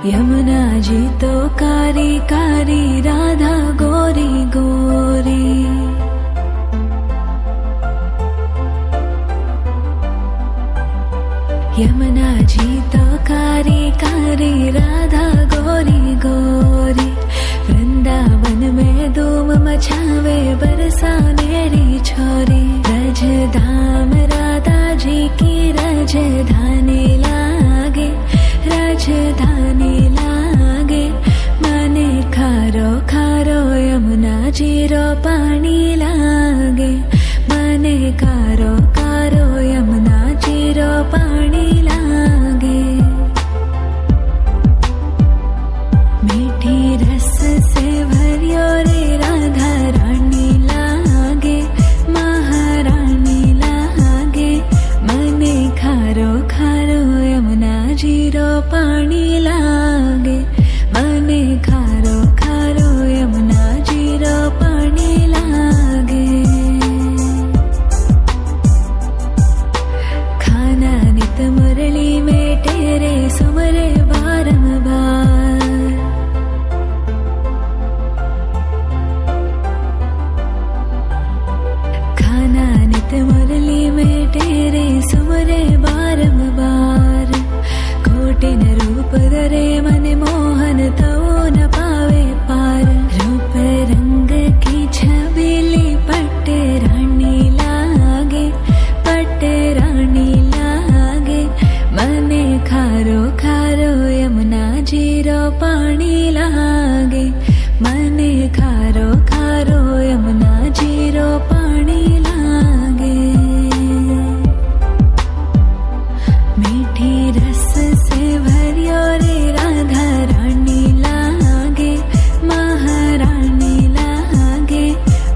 यमुना जी तो कारी कारी, राधा गोरी गोरी। यमुना जी तो कारी कारी, राधा गोरी गोरी। वृंदावन में धूम मचावे, बरसानेरी छोरी। रजधाम राधा जी की राजधानी लागे, राजधानी लागे। मने खारो खारो यमुना जी रो पानी लागे। मने खारो खारो यमुना जी रो पानी लागे। मीठी रस से भरियो रे राधा रानी लागे, महारानी लागे। मने खारो खारो यमुना जी रो पानी लागे। मने खारो खारो यमुना जी रो पानी लागे। खाना नित मुरली में तेरे सुमरे बारंबार। खाना नित मुरली में तेरे सुमरे बारंबार। कोटिन रूप धरे मन मोहन तो न पावे पार। रूप रंग की छबीली पट्ट रानी लागे, पट्ट रानी लागे। मने खारो खारो यमुना जी रो पानी लागे। मने खारो खारो यमुना जी रो पानी लागे। मीठी रस से भरियो रे राधा रानी लागे, महारानी लागे।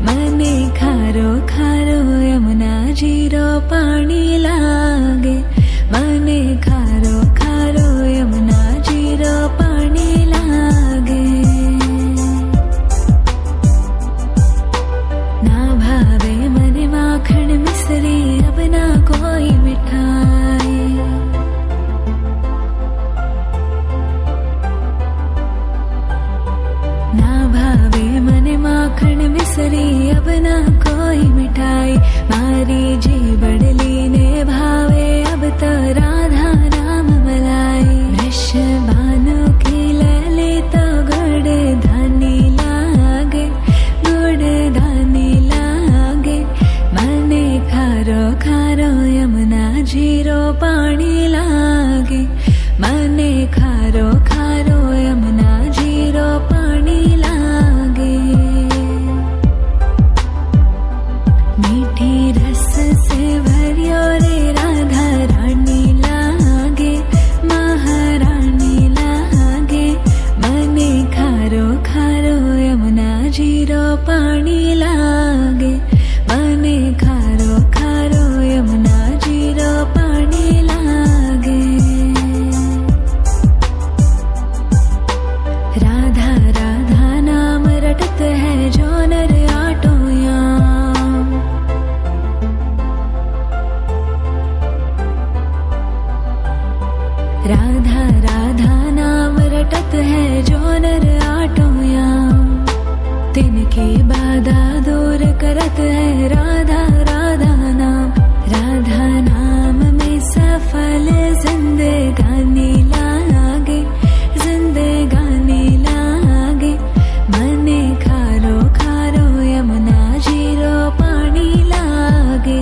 मने खारो खारो यमुना जी रो पानी लागे। मने खारो खारो यमुना जी रो पानी लागे। ना भावे मने माखन मिश्री, अब ना कोई मिठाई। ना भावे मने माखन मिश्री, अब ना कोई मिठाई। मारी जी बड़ली ने भावे, अब तो राधा नाम मलाई। वृषभानु की लैली तो गुड़ धानी लागे, गुड़ धानी लागे। मने खारो खारो यमुना जी रो पानी लागे। मने खारो खारो यमुना जी रो पानी लागे। मीठी रस से भरियो रे राधा रानी लागे, महारानी लागे। मने खारो खारो यमुना जी रो पानी लागे। मने खारो खारो यमुना जी रो पानी लागे। राधा राधा नाम रटत है जो नर आटो याम। राधा राधा नाम रटत है जो नर आटो याम। तिनकी बाधा दूर करत है राधा राधा नाम। राधा नाम में सफल जिंदगानी लागे, जिंदगानी लागे। मने खारो खारो यमुना जी रो पानी लागे।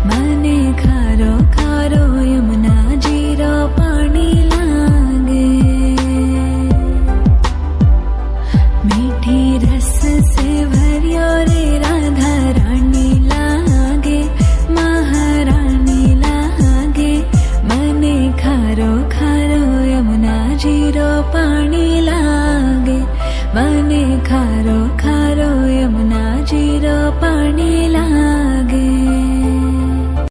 मने खारो खारो यमुना जी रो पानी लागे। मीठी रस से भरियो रे राधा रानी लागे, महारानी लागे। मने खारो खारो यमुना जी रो पानी लागे। मने खारो खारो यमुना जी रो पानी लागे।